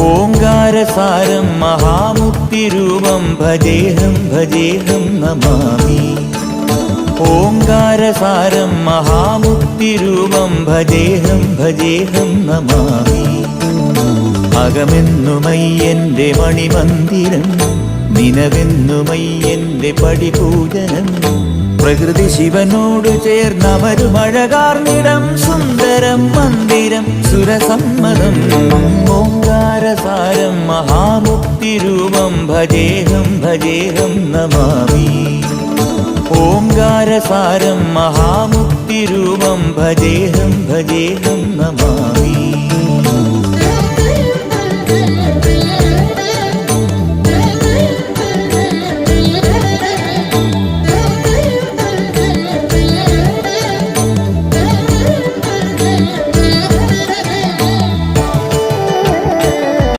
ഓംകാരസാരം മഹാമുക്തിരൂപം ഭജേഹം ഭജേഹം നമാമി. ഓംകാരസാരം മഹാമുക്തിരൂപം ഭജേഹം ഭജേഹം നമാമി. അകമെന്നുമയ്യന്റെ മണിമന്ദിരം, നിനവെന്നുമയ്യന്റെ പടിപൂജനം. പ്രകൃതി ശിവനോട് ചേർന്നവരുമഴകാർന്നിടം, സുന്ദരം മന്ദിരം സുരസമ്മതം. ഓംകാരസാരം മഹാമുക്തിരൂപം ഭജേഹം ഭജേഹം നമാമി. ഓംകാരസാരം മഹാമുക്തിരൂപം ഭജേഹം ഭജേഹം